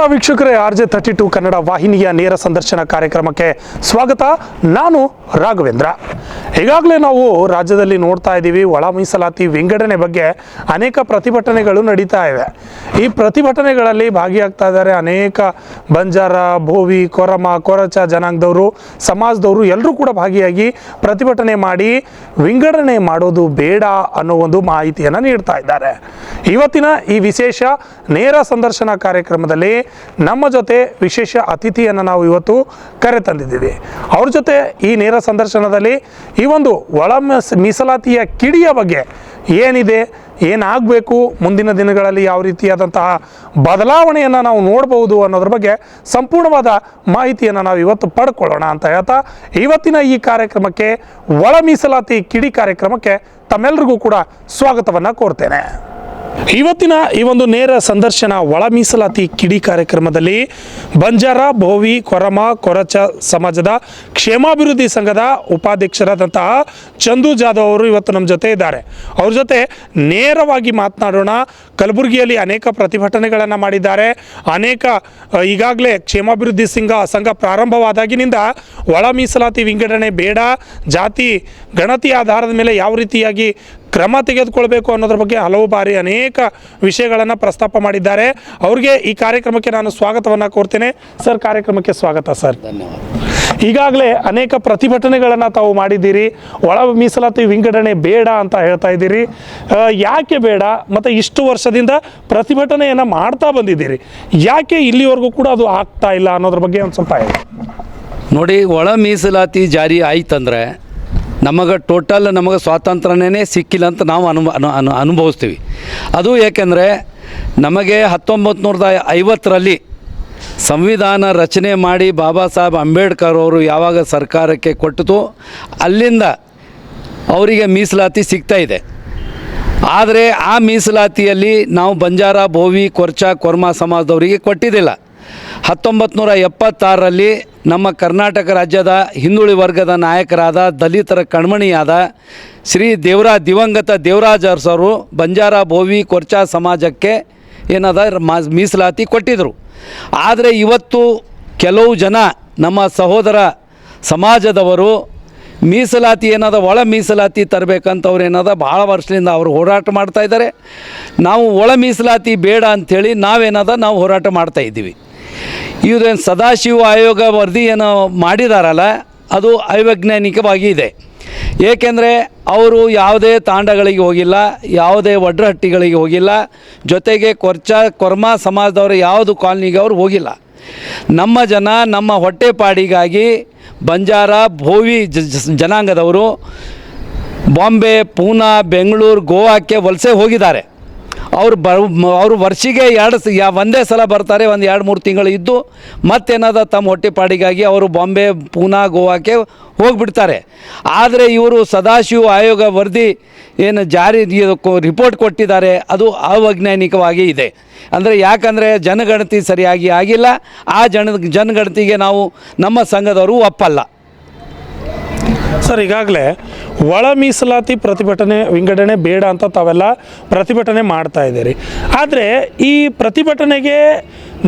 ನಮಸ್ಕಾರ ವೀಕ್ಷಕರೇ, RJ32 ಕನ್ನಡ ವಾಹಿನಿಯ ನೇರ ಸಂದರ್ಶನ ಕಾರ್ಯಕ್ರಮಕ್ಕೆ ಸ್ವಾಗತ. ನಾನು ರಾಘವೇಂದ್ರ. ಈಗಾಗಲೇ ನಾವು ರಾಜ್ಯದಲ್ಲಿ ನೋಡ್ತಾ ಇದ್ದೀವಿ, ಒಳ ಮೀಸಲಾತಿ ವಿಂಗಡಣೆ ಬಗ್ಗೆ ಅನೇಕ ಪ್ರತಿಭಟನೆಗಳು ನಡೀತಾ ಇವೆ. ಈ ಪ್ರತಿಭಟನೆಗಳಲ್ಲಿ ಭಾಗಿಯಾಗ್ತಾ ಇದ್ದಾರೆ ಅನೇಕ ಬಂಜಾರ, ಭೋವಿ, ಕೊರಮ, ಕೊರಚ ಜನಾಂಗದವರು, ಸಮಾಜದವರು ಎಲ್ಲರೂ ಕೂಡ ಭಾಗಿಯಾಗಿ ಪ್ರತಿಭಟನೆ ಮಾಡಿ ವಿಂಗಡಣೆ ಮಾಡೋದು ಬೇಡ ಅನ್ನೋ ಒಂದು ಮಾಹಿತಿಯನ್ನು ನೀಡ್ತಾ ಇದ್ದಾರೆ. ಇವತ್ತಿನ ಈ ವಿಶೇಷ ನೇರ ಸಂದರ್ಶನ ಕಾರ್ಯಕ್ರಮದಲ್ಲಿ ನಮ್ಮ ಜೊತೆ ವಿಶೇಷ ಅತಿಥಿಯನ್ನು ನಾವು ಇವತ್ತು ಕರೆ ತಂದಿದ್ದೀವಿ. ಅವ್ರ ಜೊತೆ ಈ ನೇರ ಸಂದರ್ಶನದಲ್ಲಿ ಈ ಒಂದು ಒಳ ಮೀಸಲಾತಿಯ ಕಿಡಿಯ ಬಗ್ಗೆ ಏನಿದೆ, ಏನಾಗಬೇಕು, ಮುಂದಿನ ದಿನಗಳಲ್ಲಿ ಯಾವ ರೀತಿಯಾದಂತಹ ಬದಲಾವಣೆಯನ್ನು ನಾವು ನೋಡ್ಬೋದು ಅನ್ನೋದ್ರ ಬಗ್ಗೆ ಸಂಪೂರ್ಣವಾದ ಮಾಹಿತಿಯನ್ನು ನಾವು ಇವತ್ತು ಪಡ್ಕೊಳ್ಳೋಣ ಅಂತ ಹೇಳ್ತಾ ಇವತ್ತಿನ ಈ ಕಾರ್ಯಕ್ರಮಕ್ಕೆ, ಒಳ ಮೀಸಲಾತಿ ಕಿಡಿ ಕಾರ್ಯಕ್ರಮಕ್ಕೆ ತಮ್ಮೆಲ್ಲರಿಗೂ ಕೂಡ ಸ್ವಾಗತವನ್ನು ಕೋರ್ತೇನೆ. ಇವತ್ತಿನ ಈ ಒಂದು ನೇರ ಸಂದರ್ಶನ ಒಳ ಮೀಸಲಾತಿ ಕಿಡಿ ಕಾರ್ಯಕ್ರಮದಲ್ಲಿ ಬಂಜಾರ, ಭೋವಿ, ಕೊರಮ, ಕೊರಚ ಸಮಾಜದ ಕ್ಷೇಮಾಭಿವೃದ್ಧಿ ಸಂಘದ ಉಪಾಧ್ಯಕ್ಷರಾದಂತಹ ಚಂದು ಜಾಧವ್ ಅವರು ಇವತ್ತು ನಮ್ಮ ಜೊತೆ ಇದ್ದಾರೆ. ಅವ್ರ ಜೊತೆ ನೇರವಾಗಿ ಮಾತನಾಡೋಣ. ಕಲಬುರಗಿಯಲ್ಲಿ ಅನೇಕ ಪ್ರತಿಭಟನೆಗಳನ್ನು ಮಾಡಿದ್ದಾರೆ. ಅನೇಕ ಈಗಾಗಲೇ ಕ್ಷೇಮಾಭಿವೃದ್ಧಿ ಸಂಘ ಪ್ರಾರಂಭವಾದಾಗಿನಿಂದ ಒಳ ಮೀಸಲಾತಿ ವಿಂಗಡಣೆ ಬೇಡ, ಜಾತಿ ಗಣತಿ ಆಧಾರದ ಮೇಲೆ ಯಾವ ರೀತಿಯಾಗಿ ಕ್ರಮ ತೆಗೆದುಕೊಳ್ಬೇಕು ಅನ್ನೋದ್ರ ಬಗ್ಗೆ ಹಲವು ಬಾರಿ ಅನೇಕ ವಿಷಯಗಳನ್ನು ಪ್ರಸ್ತಾಪ ಮಾಡಿದ್ದಾರೆ. ಅವ್ರಿಗೆ ಈ ಕಾರ್ಯಕ್ರಮಕ್ಕೆ ನಾನು ಸ್ವಾಗತವನ್ನು ಕೋರ್ತೇನೆ. ಸರ್, ಕಾರ್ಯಕ್ರಮಕ್ಕೆ ಸ್ವಾಗತ ಸರ್. ಧನ್ಯವಾದ. ಈಗಾಗಲೇ ಅನೇಕ ಪ್ರತಿಭಟನೆಗಳನ್ನು ತಾವು ಮಾಡಿದ್ದೀರಿ. ಒಳ ಮೀಸಲಾತಿ ವಿಂಗಡಣೆ ಬೇಡ ಅಂತ ಹೇಳ್ತಾ ಇದ್ದೀರಿ. ಯಾಕೆ ಬೇಡ, ಮತ್ತು ಇಷ್ಟು ವರ್ಷದಿಂದ ಪ್ರತಿಭಟನೆಯನ್ನು ಮಾಡ್ತಾ ಬಂದಿದ್ದೀರಿ, ಯಾಕೆ ಇಲ್ಲಿವರೆಗೂ ಕೂಡ ಅದು ಆಗ್ತಾ ಇಲ್ಲ ಅನ್ನೋದ್ರ ಬಗ್ಗೆ ಒಂದು ಸ್ವಲ್ಪ ಹೇಳಿ. ನೋಡಿ, ಒಳ ಮೀಸಲಾತಿ ಜಾರಿ ಆಯ್ತಂದರೆ ನಮಗೆ ನಮಗೆ ಸ್ವಾತಂತ್ರ್ಯನೇ ಸಿಕ್ಕಿಲ್ಲ ಅಂತ ನಾವು ಅನುಭವಿಸ್ತೀವಿ. ಅದು ಏಕೆಂದರೆ ನಮಗೆ 1950ರಲ್ಲಿ ಸಂವಿಧಾನ ರಚನೆ ಮಾಡಿ ಬಾಬಾ ಸಾಹೇಬ್ ಅಂಬೇಡ್ಕರ್ ಅವರು ಯಾವಾಗ ಸರ್ಕಾರಕ್ಕೆ ಕೊಟ್ಟಿತು, ಅಲ್ಲಿಂದ ಅವರಿಗೆ ಮೀಸಲಾತಿ ಸಿಗ್ತಾ ಇದೆ. ಆದರೆ ಆ ಮೀಸಲಾತಿಯಲ್ಲಿ ನಾವು ಬಂಜಾರ, ಭೋವಿ, ಕೊರ್ಚ, ಕೊರ್ಮ ಸಮಾಜದವರಿಗೆ ಕೊಟ್ಟಿದ್ದಿಲ್ಲ. 1976ರಲ್ಲಿ ನಮ್ಮ ಕರ್ನಾಟಕ ರಾಜ್ಯದ ಹಿಂದುಳಿ ವರ್ಗದ ನಾಯಕರಾದ ದಲಿತರ ಕಣ್ಮಣಿಯಾದ ಶ್ರೀ ದಿವಂಗತ ದೇವರಾಜ್ ಅರಸರು ಬಂಜಾರ, ಭೋವಿ, ಕೊರ್ಚ ಸಮಾಜಕ್ಕೆ ಮೀಸಲಾತಿ ಕೊಟ್ಟಿದ್ದರು. ಆದರೆ ಇವತ್ತು ಕೆಲವು ಜನ ನಮ್ಮ ಸಹೋದರ ಸಮಾಜದವರು ಮೀಸಲಾತಿ ಒಳ ಮೀಸಲಾತಿ ತರಬೇಕಂತವ್ರು ಭಾಳ ವರ್ಷದಿಂದ ಅವರು ಹೋರಾಟ ಮಾಡ್ತಾಯಿದ್ದಾರೆ. ನಾವು ಒಳ ಮೀಸಲಾತಿ ಬೇಡ ಅಂಥೇಳಿ ನಾವು ಹೋರಾಟ ಮಾಡ್ತಾಯಿದ್ದೀವಿ. ಇವ್ರೇನು ಸದಾಶಿವ ಆಯೋಗ ವರದಿ ಏನು ಮಾಡಿದಾರಲ್ಲ, ಅದು ಅವೈಜ್ಞಾನಿಕವಾಗಿ ಇದೆ. ಏಕೆಂದರೆ ಅವರು ಯಾವುದೇ ತಾಂಡಗಳಿಗೆ ಹೋಗಿಲ್ಲ, ಯಾವುದೇ ವಡ್ರಹಟ್ಟಿಗಳಿಗೆ ಹೋಗಿಲ್ಲ, ಜೊತೆಗೆ ಕೊರ್ಮ ಸಮಾಜದವರು ಯಾವುದು ಕಾಲನಿಗೆ ಅವರು ಹೋಗಿಲ್ಲ. ನಮ್ಮ ಜನ ನಮ್ಮ ಹೊಟ್ಟೆಪಾಡಿಗಾಗಿ ಬಂಜಾರ, ಭೋವಿ ಜನಾಂಗದವರು ಬಾಂಬೆ, ಪೂನಾ, ಬೆಂಗಳೂರು, ಗೋವಾಕ್ಕೆ ವಲಸೆ ಹೋಗಿದ್ದಾರೆ. ಅವರು ವರ್ಷಿಗೆ ಒಂದೇ ಸಲ ಬರ್ತಾರೆ, ಒಂದು 2-3 ತಿಂಗಳು ಇದ್ದು ತಮ್ಮ ಹೊಟ್ಟೆಪಾಡಿಗಾಗಿ ಅವರು ಬಾಂಬೆ, ಪೂನಾ, ಗೋವಾಕ್ಕೆ ಹೋಗಿಬಿಡ್ತಾರೆ. ಆದರೆ ಇವರು ಸದಾಶಿವ ಆಯೋಗ ವರದಿ ಏನು ರಿಪೋರ್ಟ್ ಕೊಟ್ಟಿದ್ದಾರೆ, ಅದು ಅವೈಜ್ಞಾನಿಕವಾಗಿ ಇದೆ. ಅಂದರೆ ಯಾಕಂದರೆ ಜನಗಣತಿ ಸರಿಯಾಗಿ ಆಗಿಲ್ಲ. ಆ ಜನಗಣತಿಗೆ ನಮ್ಮ ಸಂಘದವರು ಒಪ್ಪಲ್ಲ. ಸರ್, ಈಗಾಗಲೇ ಒಳ ಮೀಸಲಾತಿ ಪ್ರತಿಭಟನೆ ವಿಂಗಡಣೆ ಬೇಡ ಅಂತ ತಾವೆಲ್ಲ ಪ್ರತಿಭಟನೆ ಮಾಡ್ತಾ ಇದ್ದೀರಿ. ಆದರೆ ಈ ಪ್ರತಿಭಟನೆಗೆ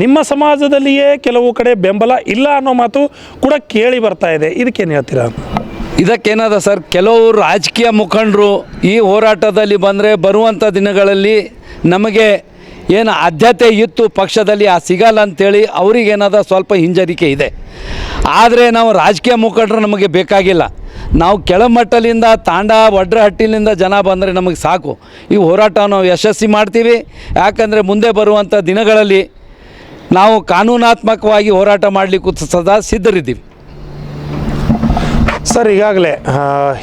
ನಿಮ್ಮ ಸಮಾಜದಲ್ಲಿಯೇ ಕೆಲವು ಕಡೆ ಬೆಂಬಲ ಇಲ್ಲ ಅನ್ನೋ ಮಾತು ಕೂಡ ಕೇಳಿ ಬರ್ತಾ ಇದೆ. ಇದಕ್ಕೇನು ಹೇಳ್ತೀರಾ? ಇದಕ್ಕೇನದ ಸರ್, ಕೆಲವು ರಾಜಕೀಯ ಮುಖಂಡರು ಈ ಹೋರಾಟದಲ್ಲಿ ಬಂದರೆ ಬರುವಂಥ ದಿನಗಳಲ್ಲಿ ನಮಗೆ ಏನು ಆದ್ಯತೆ ಇತ್ತು ಪಕ್ಷದಲ್ಲಿ ಸಿಗಲ್ಲ ಅಂಥೇಳಿ ಅವರಿಗೇನದ ಸ್ವಲ್ಪ ಹಿಂಜರಿಕೆ ಇದೆ. ಆದರೆ ನಾವು ರಾಜಕೀಯ ಮುಖಂಡರು ನಮಗೆ ಬೇಕಾಗಿಲ್ಲ. ನಾವು ಕೆಳಮಟ್ಟಲಿಂದ ವಡ್ರಹಟ್ಟಿಲಿಂದ ಜನ ಬಂದರೆ ನಮಗೆ ಸಾಕು. ಈ ಹೋರಾಟ ನಾವು ಯಶಸ್ವಿ ಮಾಡ್ತೀವಿ. ಯಾಕಂದರೆ ಮುಂದೆ ಬರುವಂಥ ದಿನಗಳಲ್ಲಿ ನಾವು ಕಾನೂನಾತ್ಮಕವಾಗಿ ಹೋರಾಟ ಮಾಡಲಿಕ್ಕೂ ಸದಾ ಸಿದ್ಧರಿದ್ದೀವಿ. ಸರ್, ಈಗಾಗಲೇ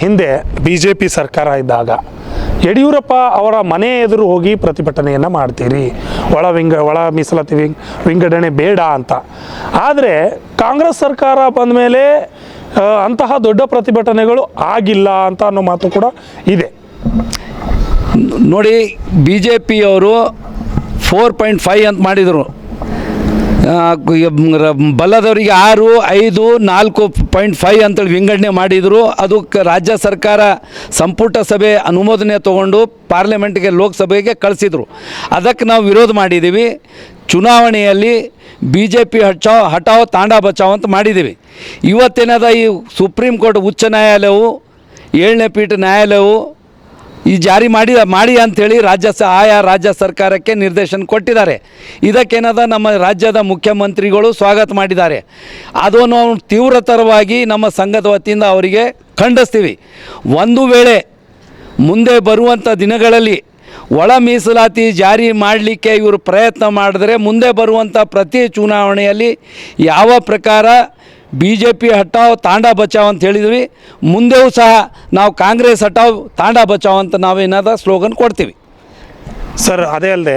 ಹಿಂದೆ BJP ಸರ್ಕಾರ ಇದ್ದಾಗ ಯಡಿಯೂರಪ್ಪ ಅವರ ಮನೆ ಎದುರು ಹೋಗಿ ಪ್ರತಿಭಟನೆಯನ್ನು ಮಾಡ್ತೀರಿ, ಒಳ ಮೀಸಲಾತಿ ವಿಂಗಡಣೆ ಬೇಡ ಅಂತ. ಆದರೆ ಕಾಂಗ್ರೆಸ್ ಸರ್ಕಾರ ಬಂದ ಮೇಲೆ ಅಂತಹ ದೊಡ್ಡ ಪ್ರತಿಭಟನೆಗಳು ಆಗಿಲ್ಲ ಅಂತ ಅನ್ನೋ ಮಾತು ಕೂಡ ಇದೆ. ನೋಡಿ, BJP ಅವರು 4.5 ಅಂತ ಮಾಡಿದರು. ಬಲ್ಲದವರಿಗೆ 6, 5, 4.5 ಅಂತೇಳಿ ವಿಂಗಡಣೆ ಮಾಡಿದರು. ಅದು ರಾಜ್ಯ ಸರ್ಕಾರ ಸಂಪುಟ ಸಭೆ ಅನುಮೋದನೆ ತೊಗೊಂಡು ಪಾರ್ಲಿಮೆಂಟ್ಗೆ ಲೋಕಸಭೆಗೆ ಕಳಿಸಿದರು. ಅದಕ್ಕೆ ನಾವು ವಿರೋಧ ಮಾಡಿದ್ದೀವಿ. ಚುನಾವಣೆಯಲ್ಲಿ BJP ಹಟಾವ್ ತಾಂಡಾ ಬಚಾವ್ ಅಂತ ಮಾಡಿದ್ದೀವಿ. ಇವತ್ತೇನಾದ ಈ ಸುಪ್ರೀಂ ಕೋರ್ಟ್ ಉಚ್ಚ ನ್ಯಾಯಾಲಯವು 7ನೇ ಪೀಠ ನ್ಯಾಯಾಲಯವು ಈ ಜಾರಿ ಮಾಡಿ ಅಂಥೇಳಿ ಆಯಾ ರಾಜ್ಯ ಸರ್ಕಾರಕ್ಕೆ ನಿರ್ದೇಶನ ಕೊಟ್ಟಿದ್ದಾರೆ. ಇದಕ್ಕೇನದ ನಮ್ಮ ರಾಜ್ಯದ ಮುಖ್ಯಮಂತ್ರಿಗಳು ಸ್ವಾಗತ ಮಾಡಿದ್ದಾರೆ. ಅದನ್ನು ತೀವ್ರತರವಾಗಿ ನಮ್ಮ ಸಂಘದ ವತಿಯಿಂದ ಅವರಿಗೆ ಖಂಡಿಸ್ತೀವಿ. ಒಂದು ವೇಳೆ ಮುಂದೆ ಬರುವಂಥ ದಿನಗಳಲ್ಲಿ ಒಳ ಮೀಸಲಾತಿ ಜಾರಿ ಮಾಡಲಿಕ್ಕೆ ಇವರು ಪ್ರಯತ್ನ ಮಾಡಿದ್ರೆ ಮುಂದೆ ಬರುವಂಥ ಪ್ರತಿ ಚುನಾವಣೆಯಲ್ಲಿ ಯಾವ ಪ್ರಕಾರ BJP ಹಟಾವ್ ತಾಂಡಾ ಬಚಾವ್ ಅಂತ ಹೇಳಿದ್ವಿ, ಮುಂದೆಯೂ ಸಹ ನಾವು ಕಾಂಗ್ರೆಸ್ ಹಟಾವ್ ತಾಂಡಾ ಬಚಾವ್ ಅಂತ ನಾವೇನಾದ ಸ್ಲೋಗನ್ ಕೊಡ್ತೀವಿ. ಸರ್, ಅದೇ ಅಲ್ಲದೆ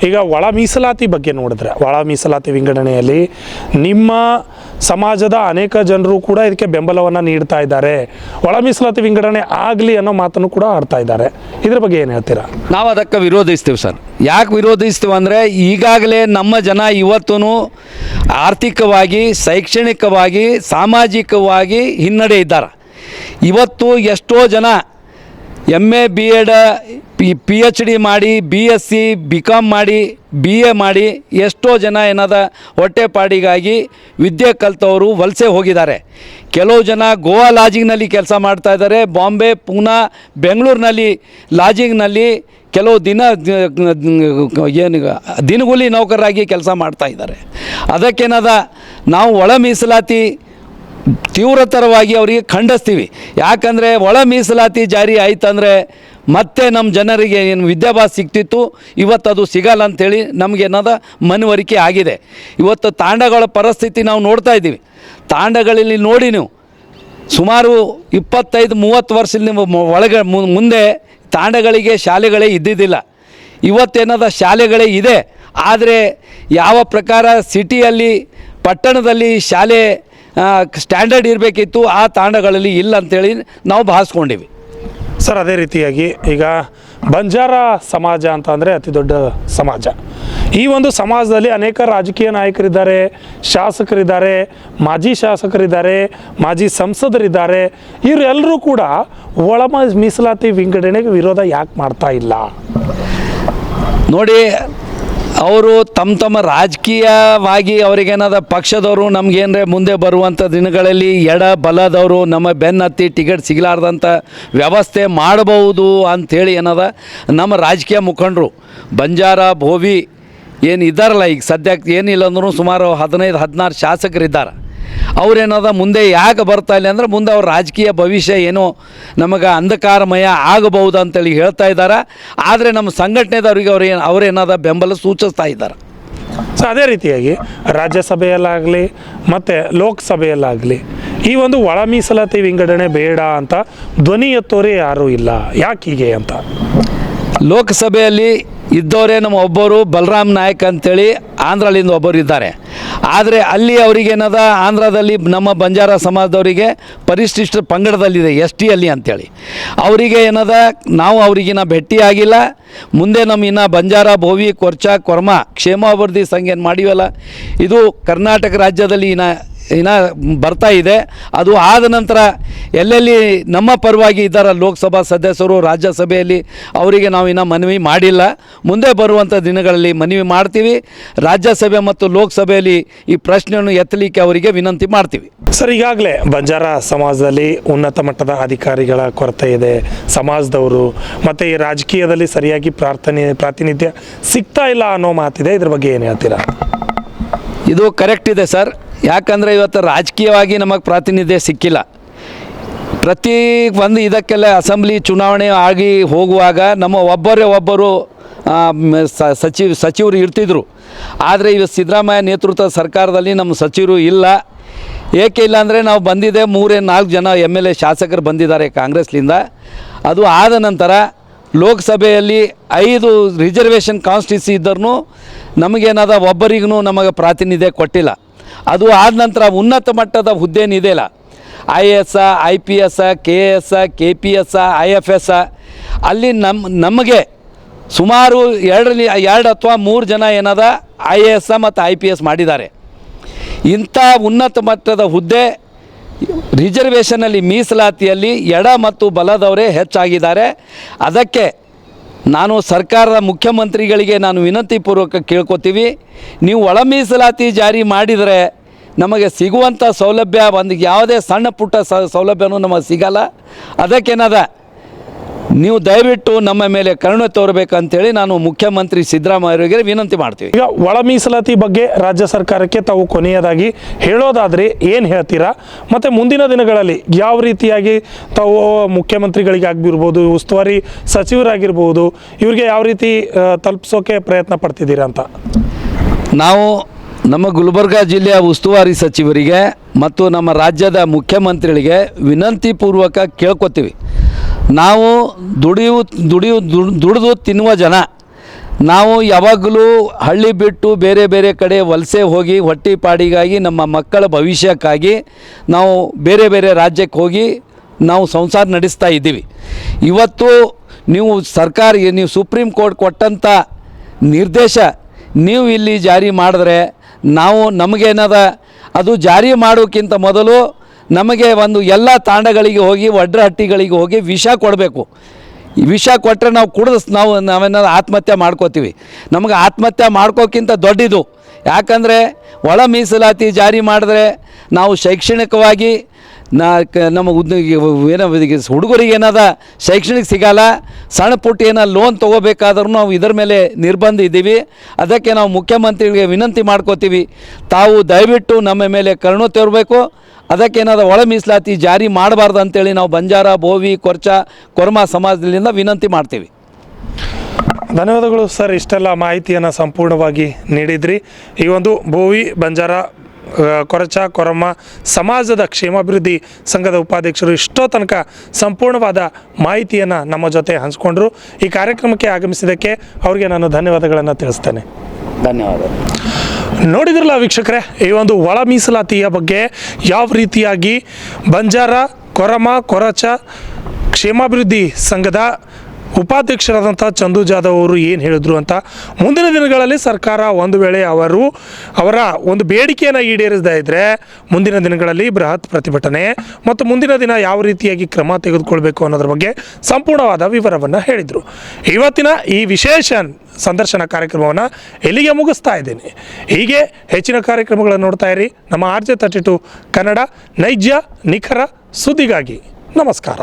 ಈಗ ಒಳ ಮೀಸಲಾತಿ ಬಗ್ಗೆ ನೋಡಿದ್ರೆ, ಒಳ ಮೀಸಲಾತಿ ವಿಂಗಡಣೆಯಲ್ಲಿ ನಿಮ್ಮ ಸಮಾಜದ ಅನೇಕ ಜನರು ಕೂಡ ಇದಕ್ಕೆ ಬೆಂಬಲವನ್ನು ನೀಡ್ತಾ ಇದ್ದಾರೆ. ಒಳ ಮೀಸಲಾತಿ ವಿಂಗಡಣೆ ಆಗಲಿ ಅನ್ನೋ ಮಾತನ್ನು ಕೂಡ ಆಡ್ತಾ ಇದ್ದಾರೆ. ಇದ್ರ ಬಗ್ಗೆ ಏನು ಹೇಳ್ತೀರಾ? ನಾವು ಅದಕ್ಕೆ ವಿರೋಧಿಸ್ತೀವಿ ಸರ್. ಯಾಕೆ ವಿರೋಧಿಸ್ತೀವಿ ಅಂದರೆ ಈಗಾಗಲೇ ನಮ್ಮ ಜನ ಇವತ್ತೂ ಆರ್ಥಿಕವಾಗಿ, ಶೈಕ್ಷಣಿಕವಾಗಿ, ಸಾಮಾಜಿಕವಾಗಿ ಹಿನ್ನಡೆ ಇದ್ದಾರೆ. ಇವತ್ತು ಎಷ್ಟೋ ಜನ MA BEd PhD ಮಾಡಿ BSc BCom ಮಾಡಿ BA ಮಾಡಿ ಎಷ್ಟೋ ಜನ ಏನದ ಹೊಟ್ಟೆಪಾಡಿಗಾಗಿ ವಿದ್ಯೆ ಕಲಿತವರು ವಲಸೆ ಹೋಗಿದ್ದಾರೆ. ಕೆಲವು ಜನ ಗೋವಾ ಲಾಜಿಂಗ್ನಲ್ಲಿ ಕೆಲಸ ಮಾಡ್ತಾ ಇದ್ದಾರೆ. ಬಾಂಬೆ, ಪೂನಾ, ಬೆಂಗಳೂರಿನಲ್ಲಿ ಲಾಜಿಂಗ್ನಲ್ಲಿ ಕೆಲವು ದಿನಗೂಲಿ ನೌಕರರಾಗಿ ಕೆಲಸ ಮಾಡ್ತಾ ಇದ್ದಾರೆ. ಅದಕ್ಕೇನದ ನಾವು ಒಳ ಮೀಸಲಾತಿ ತೀವ್ರತರವಾಗಿ ಅವರಿಗೆ ಖಂಡಿಸ್ತೀವಿ. ಯಾಕಂದರೆ ಒಳ ಮೀಸಲಾತಿ ಜಾರಿ ಆಯ್ತಂದರೆ ಮತ್ತೆ ನಮ್ಮ ಜನರಿಗೆ ಏನು ವಿದ್ಯಾಭ್ಯಾಸ ಸಿಗ್ತಿತ್ತು, ಇವತ್ತು ಅದು ಸಿಗಲ್ಲ ಅಂಥೇಳಿ ನಮಗೇನದ ಮನವರಿಕೆ ಆಗಿದೆ. ಇವತ್ತು ತಾಂಡಗಳ ಪರಿಸ್ಥಿತಿ ನಾವು ನೋಡ್ತಾ ಇದ್ದೀವಿ. ತಾಂಡಗಳಲ್ಲಿ ನೋಡಿ ನೀವು ಸುಮಾರು 25-30 ವರ್ಷದ ಒಳಗೆ ಮುಂದೆ ತಾಂಡಗಳಿಗೆ ಶಾಲೆಗಳೇ ಇದ್ದಿದ್ದಿಲ್ಲ. ಇವತ್ತೇನದ ಶಾಲೆಗಳೇ ಇದೆ. ಆದರೆ ಯಾವ ಪ್ರಕಾರ ಸಿಟಿಯಲ್ಲಿ, ಪಟ್ಟಣದಲ್ಲಿ ಶಾಲೆ ಸ್ಟ್ಯಾಂಡರ್ಡ್ ಇರಬೇಕಿತ್ತು, ಆ ತಾಂಡಗಳಲ್ಲಿ ಇಲ್ಲ ಅಂಥೇಳಿ ನಾವು ಭಾವಿಸ್ಕೊಂಡಿವಿ. ಸರ್, ಅದೇ ರೀತಿಯಾಗಿ ಈಗ ಬಂಜಾರ ಸಮಾಜ ಅಂತ ಅಂದರೆ ಅತಿ ದೊಡ್ಡ ಸಮಾಜ. ಈ ಒಂದು ಸಮಾಜದಲ್ಲಿ ಅನೇಕ ರಾಜಕೀಯ ನಾಯಕರಿದ್ದಾರೆ, ಶಾಸಕರಿದ್ದಾರೆ, ಮಾಜಿ ಶಾಸಕರಿದ್ದಾರೆ, ಮಾಜಿ ಸಂಸದರಿದ್ದಾರೆ. ಇವರೆಲ್ಲರೂ ಕೂಡ ಒಳ ಮೀಸಲಾತಿ ವಿಂಗಡಣೆಗೆ ವಿರೋಧ ಯಾಕೆ ಮಾಡ್ತಾ ಇಲ್ಲ? ನೋಡಿ, ಅವರು ತಮ್ಮ ರಾಜಕೀಯವಾಗಿ ಅವ್ರಿಗೇನಾದ ಪಕ್ಷದವರು ನಮಗೇನರೆ ಮುಂದೆ ಬರುವಂಥ ದಿನಗಳಲ್ಲಿ ಎಡ ಬಲದವರು ನಮ್ಮ ಬೆನ್ನತ್ತಿ ಟಿಕೆಟ್ ಸಿಗಲಾರ್ದಂಥ ವ್ಯವಸ್ಥೆ ಮಾಡಬಹುದು ಅಂಥೇಳಿ ಏನದ ನಮ್ಮ ರಾಜಕೀಯ ಮುಖಂಡರು ಬಂಜಾರ ಭೋವಿ ಏನು ಇದ್ದಾರಲ್ಲ, ಈಗ ಸದ್ಯಕ್ಕೆ ಏನಿಲ್ಲ ಅಂದ್ರೂ ಸುಮಾರು 15-16 ಶಾಸಕರಿದ್ದಾರೆ. ಅವ್ರೇನದ ಮುಂದೆ ಯಾಕೆ ಬರ್ತಾ ಇಲ್ಲ ಅಂದರೆ ಮುಂದೆ ಅವ್ರ ರಾಜಕೀಯ ಭವಿಷ್ಯ ಏನೋ ನಮಗೆ ಅಂಧಕಾರಮಯ ಆಗಬಹುದು ಅಂತೇಳಿ ಹೇಳ್ತಾ ಇದ್ದಾರೆ. ಆದರೆ ನಮ್ಮ ಸಂಘಟನೆದವ್ರಿಗೆ ಅವರೇನಾದ ಬೆಂಬಲ ಸೂಚಿಸ್ತಾ ಇದ್ದಾರೆ. ಸೊ ಅದೇ ರೀತಿಯಾಗಿ ರಾಜ್ಯಸಭೆಯಲ್ಲಾಗಲಿ ಮತ್ತು ಲೋಕಸಭೆಯಲ್ಲಾಗಲಿ ಈ ಒಂದು ಒಳ ಮೀಸಲಾತಿ ವಿಂಗಡಣೆ ಬೇಡ ಅಂತ ಧ್ವನಿ ಎತ್ತೋರೇ ಯಾರೂ ಇಲ್ಲ. ಯಾಕೆ ಹೀಗೆ ಅಂತ? ಲೋಕಸಭೆಯಲ್ಲಿ ಇದ್ದವರೇ ನಮ್ಮ ಒಬ್ಬರು ಬಲರಾಮ್ ನಾಯಕ್ ಅಂತೇಳಿ ಆಂಧ್ರದಿಂದ ಒಬ್ಬರು ಇದ್ದಾರೆ. ಆದರೆ ಅಲ್ಲಿ ಅವರಿಗೇನದ ಆಂಧ್ರದಲ್ಲಿ ನಮ್ಮ ಬಂಜಾರ ಸಮಾಜದವರಿಗೆ ಪರಿಶಿಷ್ಟ ಪಂಗಡದಲ್ಲಿದೆ ST ಅಲ್ಲಿ ಅಂಥೇಳಿ. ಅವರಿಗೆ ಏನದ ನಾವು ಅವರಿಗಿನ್ನ ಭೇಟಿಯಾಗಿಲ್ಲ. ಮುಂದೆ ನಮ್ಮ ಇನ್ನು ಬಂಜಾರ ಭೋವಿ ಕೊರ್ಚಾ ಕೊರ್ಮ ಕ್ಷೇಮಾಭಿವೃದ್ಧಿ ಸಂಘ ಏನು ಮಾಡಿವಲ್ಲ, ಇದು ಕರ್ನಾಟಕ ರಾಜ್ಯದಲ್ಲಿ ಇನ್ನು ಬರ್ತಾ ಇದೆ. ಅದು ಆದ ನಂತರ ಎಲ್ಲೆಲ್ಲಿ ನಮ್ಮ ಪರವಾಗಿ ಇದ್ದಾರೆ ಲೋಕಸಭಾ ಸದಸ್ಯರು ರಾಜ್ಯಸಭೆಯಲ್ಲಿ, ಅವರಿಗೆ ನಾವು ಇನ್ನೂ ಮನವಿ ಮಾಡಿಲ್ಲ. ಮುಂದೆ ಬರುವಂಥ ದಿನಗಳಲ್ಲಿ ಮನವಿ ಮಾಡ್ತೀವಿ. ರಾಜ್ಯಸಭೆ ಮತ್ತು ಲೋಕಸಭೆಯಲ್ಲಿ ಈ ಪ್ರಶ್ನೆಯನ್ನು ಎತ್ತಲಿಕ್ಕೆ ಅವರಿಗೆ ವಿನಂತಿ ಮಾಡ್ತೀವಿ. ಸರ್, ಈಗಾಗಲೇ ಬಂಜಾರ ಸಮಾಜದಲ್ಲಿ ಉನ್ನತ ಮಟ್ಟದ ಅಧಿಕಾರಿಗಳ ಕೊರತೆ ಇದೆ. ಸಮಾಜದವರು ಮತ್ತು ಈ ರಾಜಕೀಯದಲ್ಲಿ ಸರಿಯಾಗಿ ಪ್ರಾತಿನಿಧ್ಯ ಸಿಗ್ತಾ ಇಲ್ಲ ಅನ್ನೋ ಮಾತಿದೆ. ಇದ್ರ ಬಗ್ಗೆ ಏನು ಹೇಳ್ತೀರಾ? ಇದು ಕರೆಕ್ಟ್ ಇದೆ ಸರ್. ಯಾಕಂದರೆ ಇವತ್ತು ರಾಜಕೀಯವಾಗಿ ನಮಗೆ ಪ್ರಾತಿನಿಧ್ಯ ಸಿಕ್ಕಿಲ್ಲ. ಪ್ರತಿ ಒಂದು ಇದಕ್ಕೆಲ್ಲ ಅಸೆಂಬ್ಲಿ ಚುನಾವಣೆ ಆಗಿ ಹೋಗುವಾಗ ನಮ್ಮ ಒಬ್ಬರು ಸಚಿವರು ಇರ್ತಿದ್ರು. ಆದರೆ ಇವು ಸಿದ್ದರಾಮಯ್ಯ ನೇತೃತ್ವದ ಸರ್ಕಾರದಲ್ಲಿ ನಮ್ಮ ಸಚಿವರು ಇಲ್ಲ. ಏಕೆ ಇಲ್ಲ ಅಂದರೆ ನಾವು ಬಂದಿದೆ 3-4 ಜನ MLA ಶಾಸಕರು ಬಂದಿದ್ದಾರೆ ಕಾಂಗ್ರೆಸ್ಲಿಂದ. ಅದು ಆದ ನಂತರ ಲೋಕಸಭೆಯಲ್ಲಿ 5 ರಿಸರ್ವೇಷನ್ ಕಾನ್ಸ್ಟಿಟ್ಯೂನ್ಸಿ ಇದ್ದರೂ ನಮಗೇನಾದ ಒಬ್ಬರಿಗೂ ನಮಗೆ ಪ್ರಾತಿನಿಧ್ಯ ಕೊಟ್ಟಿಲ್ಲ. ಅದು ಆದ ನಂತರ ಉನ್ನತ ಮಟ್ಟದ ಹುದ್ದೆನಿದೆಯಲ್ಲ, IAS, IPS, KAS, KPS, IFS, ಅಲ್ಲಿ ನಮಗೆ ಸುಮಾರು 2 ಅಥವಾ 3 ಜನ ಏನದ IAS ಮತ್ತು IPS ಮಾಡಿದ್ದಾರೆ. ಇಂಥ ಉನ್ನತ ಮಟ್ಟದ ಹುದ್ದೆ ರಿಸರ್ವೇಷನಲ್ಲಿ ಮೀಸಲಾತಿಯಲ್ಲಿ ಎಡ ಮತ್ತು ಬಲದವರೇ ಹೆಚ್ಚಾಗಿದ್ದಾರೆ. ಅದಕ್ಕೆ ನಾನು ಸರ್ಕಾರದ ಮುಖ್ಯಮಂತ್ರಿಗಳಿಗೆ ನಾನು ವಿನಂತಿಪೂರ್ವಕ ಕೇಳ್ಕೊತೀವಿ, ನೀವು ಒಳ ಮೀಸಲಾತಿ ಜಾರಿ ಮಾಡಿದರೆ ನಮಗೆ ಸಿಗುವಂಥ ಸೌಲಭ್ಯ ಒಂದು ಯಾವುದೇ ಸಣ್ಣ ಪುಟ್ಟ ಸೌಲಭ್ಯನೂ ನಮಗೆ ಸಿಗಲ್ಲ. ಅದಕ್ಕೇನದ ನೀವು ದಯವಿಟ್ಟು ನಮ್ಮ ಮೇಲೆ ಕರುಣೆ ತೋರಬೇಕಂತೇಳಿ ನಾನು ಮುಖ್ಯಮಂತ್ರಿ ಸಿದ್ದರಾಮಯ್ಯವರಿಗೆ ವಿನಂತಿ ಮಾಡ್ತೀವಿ. ಈಗ ಒಳ ಮೀಸಲಾತಿ ಬಗ್ಗೆ ರಾಜ್ಯ ಸರ್ಕಾರಕ್ಕೆ ತಾವು ಕೊನೆಯದಾಗಿ ಹೇಳೋದಾದರೆ ಏನು ಹೇಳ್ತೀರಾ? ಮತ್ತು ಮುಂದಿನ ದಿನಗಳಲ್ಲಿ ಯಾವ ರೀತಿಯಾಗಿ ತಾವು ಮುಖ್ಯಮಂತ್ರಿಗಳಿಗೆ ಆಗಿರ್ಬೋದು, ಉಸ್ತುವಾರಿ ಸಚಿವರಾಗಿರ್ಬೋದು, ಇವ್ರಿಗೆ ಯಾವ ರೀತಿ ತಲುಪಿಸೋಕೆ ಪ್ರಯತ್ನ ಪಡ್ತಿದ್ದೀರಾ ಅಂತ? ನಾವು ನಮ್ಮ ಗುಲ್ಬರ್ಗಾ ಜಿಲ್ಲೆಯ ಉಸ್ತುವಾರಿ ಸಚಿವರಿಗೆ ಮತ್ತು ನಮ್ಮ ರಾಜ್ಯದ ಮುಖ್ಯಮಂತ್ರಿಗಳಿಗೆ ವಿನಂತಿಪೂರ್ವಕ ಕೇಳ್ಕೊತೀವಿ. ನಾವು ದುಡಿದು ತಿನ್ನುವ ಜನ. ನಾವು ಯಾವಾಗಲೂ ಹಳ್ಳಿ ಬಿಟ್ಟು ಬೇರೆ ಬೇರೆ ಕಡೆ ವಲಸೆ ಹೋಗಿ ಹೊಟ್ಟೆಪಾಡಿಗಾಗಿ ನಮ್ಮ ಮಕ್ಕಳ ಭವಿಷ್ಯಕ್ಕಾಗಿ ನಾವು ಬೇರೆ ಬೇರೆ ರಾಜ್ಯಕ್ಕೆ ಹೋಗಿ ನಾವು ಸಂಸಾರ ನಡೆಸ್ತಾ ಇದ್ದೀವಿ. ಇವತ್ತು ನೀವು ನೀವು ಸುಪ್ರೀಂ ಕೋರ್ಟ್ ಕೊಟ್ಟಂಥ ನಿರ್ದೇಶ ನೀವು ಇಲ್ಲಿ ಜಾರಿ ಮಾಡಿದ್ರೆ ನಮಗೇನದ ಅದು ಜಾರಿ ಮಾಡೋಕ್ಕಿಂತ ಮೊದಲು ನಮಗೆ ಒಂದು ಎಲ್ಲ ತಾಂಡಗಳಿಗೆ ಹೋಗಿ ಒಡ್ರಹಟ್ಟಿಗಳಿಗೆ ಹೋಗಿ ವಿಷ ಕೊಡಬೇಕು. ವಿಷ ಕೊಟ್ಟರೆ ನಾವು ಕುಡಿದು ನಾವೇನಾದ್ರು ಆತ್ಮಹತ್ಯೆ ಮಾಡ್ಕೋತೀವಿ. ನಮಗೆ ಆತ್ಮಹತ್ಯೆ ಮಾಡ್ಕೋಕ್ಕಿಂತ ದೊಡ್ಡದು. ಯಾಕಂದರೆ ಒಳ ಮೀಸಲಾತಿ ಜಾರಿ ಮಾಡಿದ್ರೆ ನಾವು ಶೈಕ್ಷಣಿಕವಾಗಿ ನಮ್ಮ ಹುಡುಗರಿಗೆ ಏನದ ಶೈಕ್ಷಣಿಕ ಸಿಗಲ್ಲ. ಸಣ್ಣ ಪುಟ್ಟ ಲೋನ್ ತೊಗೋಬೇಕಾದ್ರೂ ನಾವು ಇದರ ಮೇಲೆ ನಿರ್ಬಂಧ ಇದ್ದೀವಿ. ಅದಕ್ಕೆ ನಾವು ಮುಖ್ಯಮಂತ್ರಿಗಳಿಗೆ ವಿನಂತಿ ಮಾಡ್ಕೋತೀವಿ, ತಾವು ದಯವಿಟ್ಟು ನಮ್ಮ ಮೇಲೆ ಕರುಣೆ ತೋರಬೇಕು. ಅದಕ್ಕೇನಾದ ಒಳ ಮೀಸಲಾತಿ ಜಾರಿ ಮಾಡಬಾರ್ದು ಅಂತೇಳಿ ನಾವು ಬಂಜಾರ, ಬೋವಿ, ಕೊರ್ಮ ಸಮಾಜದಿಂದ ವಿನಂತಿ ಮಾಡ್ತೀವಿ. ಧನ್ಯವಾದಗಳು ಸರ್, ಇಷ್ಟೆಲ್ಲ ಮಾಹಿತಿಯನ್ನು ಸಂಪೂರ್ಣವಾಗಿ ನೀಡಿದ್ರಿ. ಈ ಒಂದು ಬೋವಿ, ಬಂಜಾರ, ಕೊರಮ ಸಮಾಜದ ಕ್ಷೇಮಾಭಿವೃದ್ಧಿ ಸಂಘದ ಉಪಾಧ್ಯಕ್ಷರು ಇಷ್ಟೋ ತನಕ ಸಂಪೂರ್ಣವಾದ ಮಾಹಿತಿಯನ್ನು ನಮ್ಮ ಜೊತೆ ಹಂಚಿಕೊಂಡ್ರು. ಈ ಕಾರ್ಯಕ್ರಮಕ್ಕೆ ಆಗಮಿಸಿದ್ದಕ್ಕೆ ಅವರಿಗೆ ನಾನು ಧನ್ಯವಾದಗಳನ್ನು ತಿಳಿಸ್ತೇನೆ. ಧನ್ಯವಾದ. ನೋಡಿದ್ರಲ್ಲ ವೀಕ್ಷಕರೇ, ಈ ಒಂದು ಒಳ ಮೀಸಲಾತಿಯ ಬಗ್ಗೆ ಯಾವ ರೀತಿಯಾಗಿ ಬಂಜಾರ, ಕೊರಚ ಕ್ಷೇಮಾಭಿವೃದ್ಧಿ ಸಂಘದ ಉಪಾಧ್ಯಕ್ಷರಾದಂಥ ಚಂದು ಜಾಧವ್ ಅವರು ಏನು ಹೇಳಿದ್ರು ಅಂತ. ಮುಂದಿನ ದಿನಗಳಲ್ಲಿ ಸರ್ಕಾರ ಒಂದು ವೇಳೆ ಅವರ ಒಂದು ಬೇಡಿಕೆಯನ್ನು ಈಡೇರಿಸದೇ ಇದ್ದರೆ ಮುಂದಿನ ದಿನಗಳಲ್ಲಿ ಬೃಹತ್ ಪ್ರತಿಭಟನೆ ಮತ್ತು ಮುಂದಿನ ದಿನ ಯಾವ ರೀತಿಯಾಗಿ ಕ್ರಮ ತೆಗೆದುಕೊಳ್ಬೇಕು ಅನ್ನೋದ್ರ ಬಗ್ಗೆ ಸಂಪೂರ್ಣವಾದ ವಿವರವನ್ನು ಹೇಳಿದರು. ಇವತ್ತಿನ ಈ ವಿಶೇಷ ಸಂದರ್ಶನ ಕಾರ್ಯಕ್ರಮವನ್ನು ಎಲ್ಲಿಗೆ ಮುಗಿಸ್ತಾ ಇದ್ದೇನೆ. ಹೀಗೆ ಹೆಚ್ಚಿನ ಕಾರ್ಯಕ್ರಮಗಳನ್ನು ನೋಡ್ತಾ ಇರಿ. ನಮ್ಮ RJ32 ಕನ್ನಡ, ನೈಜ ನಿಖರ ಸುದ್ದಿಗಾಗಿ. ನಮಸ್ಕಾರ.